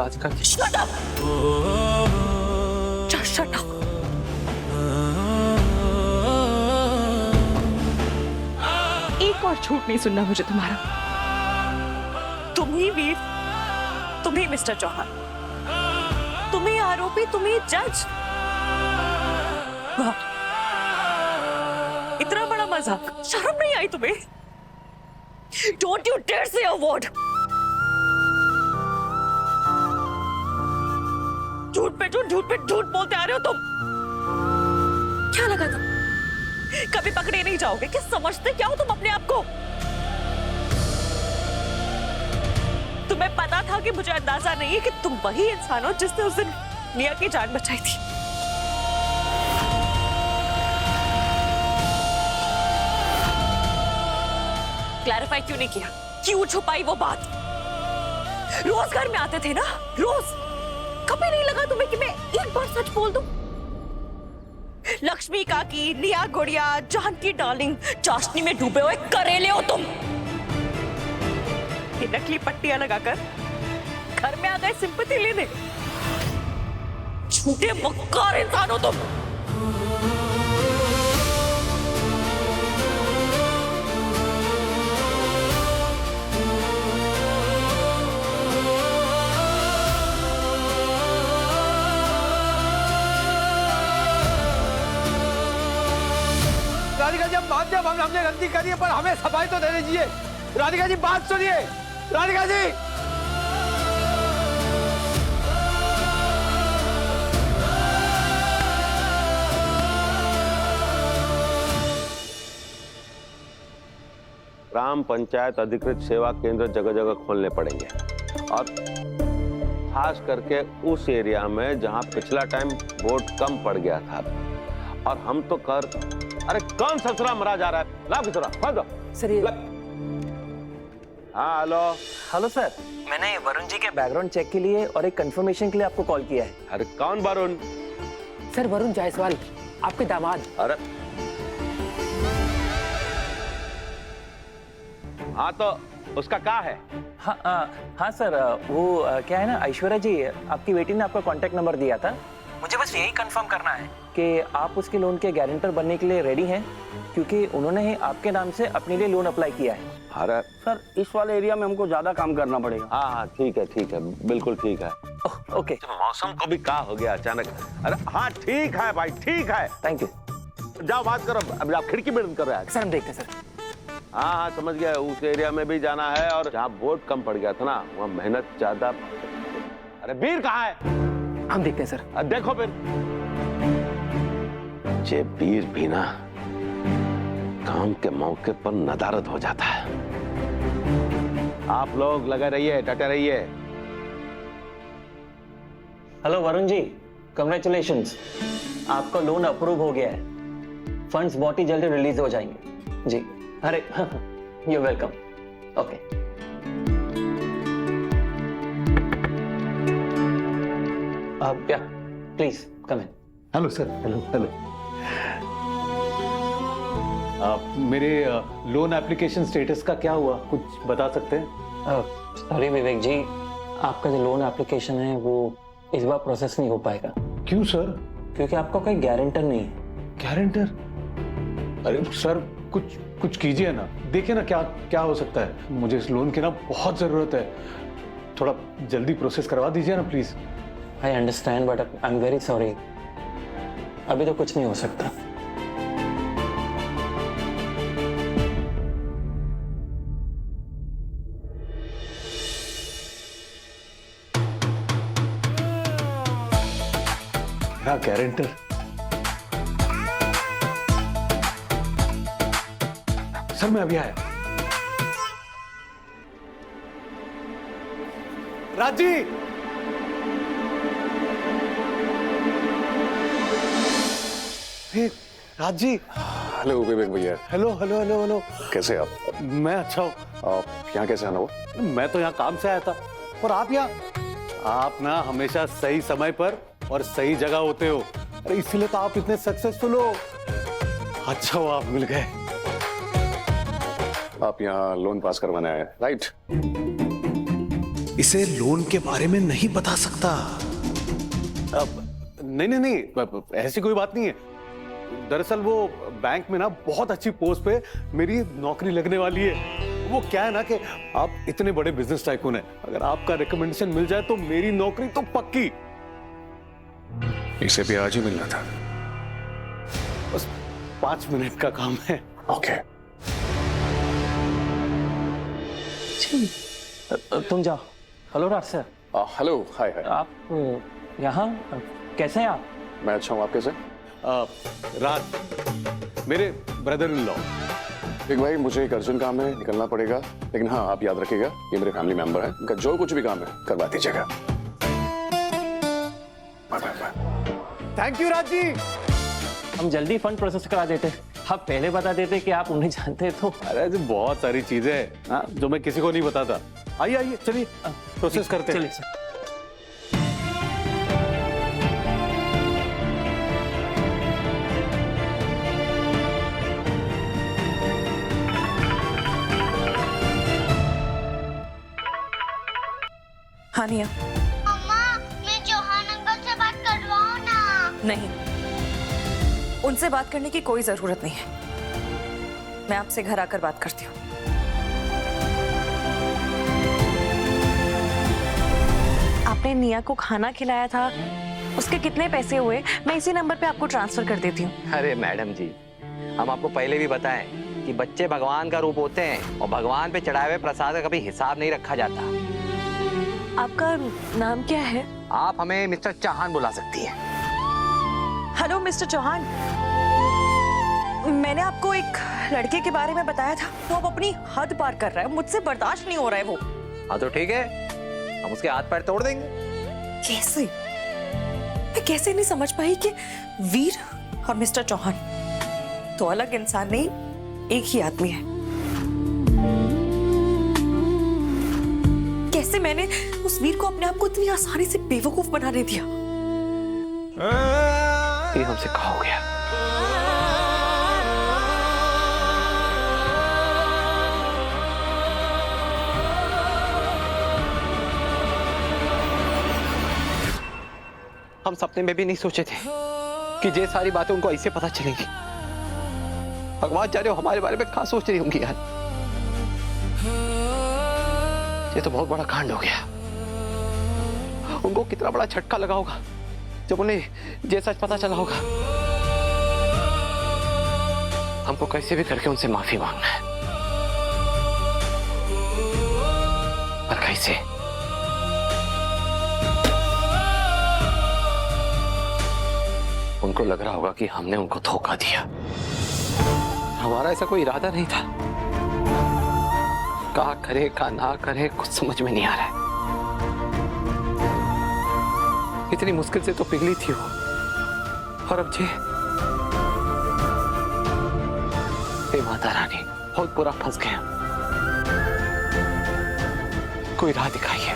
बात करते। Shut up! Just shut up! एक और झूठ नहीं सुनना मुझे तुम्हारा। तुम ही वीर, तुम ही मिस्टर चौहान, तुम ही आरोपी, तुम ही जज। वाह, इतना बड़ा मजाक, शर्म नहीं आई तुम्हें? Don't you dare say a word! झूठ पे झूठ बोलते आ रहे हो तुम। क्या लगा था कभी पकड़े नहीं जाओगे? क्या समझते क्या हो तुम अपने आप को? तुम्हें पता था कि मुझे अंदाजा नहीं है कि तुम वही इंसान हो जिसने उस दिन निया की जान बचाई थी। क्लैरिफाई क्यों नहीं किया? क्यों छुपाई वो बात? रोज घर में आते थे ना, रोज। कभी नहीं लगा तुम्हें कि मैं एक बार सच बोल दूं? लक्ष्मी काकी, निया गुड़िया, जानकी डार्लिंग, चाशनी में डूबे हुए करेले हो तुम। ये नकली पट्टियां लगाकर घर में आ गए सिंपैथी लेने। झूठे मक्कार इंसान हो तुम। राधिका जी, हम मानते हैं हमने गलती करी है, पर हमें सफाई तो दे दीजिए। राधिका जी, बात सुनिए। राधिका जी, ग्राम पंचायत अधिकृत सेवा केंद्र जगह जगह खोलने पड़ेंगे, और खास करके उस एरिया में जहां पिछला टाइम वोट कम पड़ गया था। और हम तो अरे कौन ससुरा मरा जा रहा है? लाओ किसुरा, खोल दो। सर ये हाँ, हेलो। हेलो सर, मैंने वरुण जी के बैकग्राउंड चेक के लिए और एक कंफर्मेशन के लिए आपको कॉल किया है। अरे कौन वरुण? सर वरुण जायसवाल, आपके दामाद। अरे हाँ, तो उसका क्या है? हाँ सर, वो क्या है ना, ऐश्वर्या जी, आपकी बेटी ने आपका कांटेक्ट नंबर दिया था। मुझे बस यही कंफर्म करना है कि आप उसके लोन के गारंटर बनने के लिए रेडी हैं, क्योंकि उन्होंने ही आपके नाम से अपने लिए लोन अप्लाई किया है। अरे सर इस वाले एरिया में हमको ज्यादा काम करना पड़ेगा। हाँ, ठीक है, बिल्कुल ठीक है। ओके। मौसम को भी क्या हो गया अचानक? अरे हाँ, ठीक है भाई, ठीक है। Thank you. जाओ बात करो। अभी आप खिड़की बंद कर रहे हैं। सर हम देखते हैं सर। हाँ, समझ गया। उस एरिया में भी जाना है, और जहाँ वोट कम पड़ गया था ना, वहाँ मेहनत ज्यादा। अरे वीर कहाँ है? हम देखते हैं सर। देखो फिर, जे वीर भी ना काम के मौके पर नदारद हो जाता है। आप लोग लगे रहिए, डटे रहिए। हेलो वरुण जी, कंग्रेचुलेशंस, आपका लोन अप्रूव हो गया है। फंड्स बहुत ही जल्दी रिलीज हो जाएंगे जी। अरे यू वेलकम। ओके। या please come in. Hello sir. Hello. मेरे लोन एप्लीकेशन स्टेटस का क्या हुआ, कुछ बता सकते हैं? सॉरी विवेक जी, आपका जो लोन एप्लीकेशन है वो इस बार प्रोसेस नहीं हो पाएगा। क्यों सर? क्योंकि आपका कोई गारंटर नहीं है। गारंटर? अरे सर, कुछ कीजिए ना, देखिए ना क्या हो सकता है। मुझे इस लोन की ना बहुत जरूरत है, थोड़ा जल्दी प्रोसेस करवा दीजिए ना please. I understand but I am very sorry, अभी तो कुछ नहीं हो सकता। हाँ, गारंटर। सर मैं अभी आया। राजी, राजी। हेलो विवेक भैया। हेलो। कैसे आप? मैं अच्छा हूँ। आप यहाँ कैसे आना हुआ? मैं तो यहाँ काम से आया था, और आप यहाँ? आप ना हमेशा सही समय पर और सही जगह होते हो, अरे इसलिए तो आप इतने सक्सेसफुल हो। अच्छा हो आप मिल गए। आप यहाँ लोन पास करवाने आए, राइट? इसे लोन के बारे में नहीं बता सकता। अब नहीं नहीं नहीं, ऐसी कोई बात नहीं है। दरअसल वो बैंक में ना बहुत अच्छी पोस्ट पे मेरी नौकरी लगने वाली है। वो क्या है ना कि आप इतने बड़े बिजनेस टाइकून हैं, अगर आपका रिकमेंडेशन मिल जाए तो मेरी नौकरी तो पक्की। इसे भी आज ही मिलना था। बस 5 मिनट का काम है। ओके। तुम जाओ। हेलो राज सर। हेलो, हाय हाय। आप यहाँ कैसे हैं आप? मैं अच्छा हूँ, आप कैसे? राज मेरे ब्रदर इन लॉ। एक भाई, मुझे एक अर्जेंट काम है, निकलना पड़ेगा, लेकिन हाँ आप याद रखिएगा ये मेरे फैमिली मेंबर हैं, इनका जो कुछ भी काम है करवा दीजिएगा। Bye bye bye. Thank you Raj ji. हम जल्दी फंड प्रोसेस करा देते। आप पहले बता देते कि आप उन्हें जानते तो। अरे जो बहुत सारी चीजें हैं हाँ, जो मैं किसी को नहीं बताता। आइए आइए चलिए प्रोसेस करते हैं। चलिए सर। हाँ निया। अम्मा, मैं चौहान अंकल से बात करवाओ ना। नहीं, उनसे बात करने की कोई जरूरत नहीं है। मैं आपसे घर आकर बात करती हूँ। आपने निया को खाना खिलाया था, उसके कितने पैसे हुए? मैं इसी नंबर पे आपको ट्रांसफर कर देती हूँ। अरे मैडम जी, हम आपको पहले भी बताएं कि बच्चे भगवान का रूप होते हैं और भगवान पे चढ़ाए हुए प्रसाद का कभी हिसाब नहीं रखा जाता। आपका नाम क्या है? आप हमें मिस्टर चौहान बुला सकती हैं। हेलो मिस्टर चौहान, मैंने आपको एक लड़के के बारे में बताया था, वो अब अपनी हद पार कर रहा है, मुझसे बर्दाश्त नहीं हो रहा है वो। हाँ तो ठीक है, हम उसके हाथ पैर तोड़ देंगे। कैसे? मैं कैसे नहीं समझ पाई कि वीर और मिस्टर चौहान दो अलग इंसान नहीं, एक ही आदमी है। कैसे मैंने उस वीर को अपने आप को इतनी आसानी से बेवकूफ बनाने दिया? ये हमसे कहा हो गया। हम सपने में भी नहीं सोचे थे कि ये सारी बातें उनको ऐसे पता चलेंगी। भगवान जाने वो हमारे बारे में क्या सोच रही होंगी यार। ये तो बहुत बड़ा कांड हो गया। उनको कितना बड़ा झटका लगा होगा जब उन्हें ये सच पता चला होगा। हमको कैसे भी करके उनसे माफी मांगना है, पर कैसे? उनको लग रहा होगा कि हमने उनको धोखा दिया। हमारा ऐसा कोई इरादा नहीं था। क्या करे क्या ना करे कुछ समझ में नहीं आ रहा है। इतनी मुश्किल से तो पिघली थी वो, और अब जे हे माता रानी, बहुत बुरा फंस गए। कोई राह दिखाइए।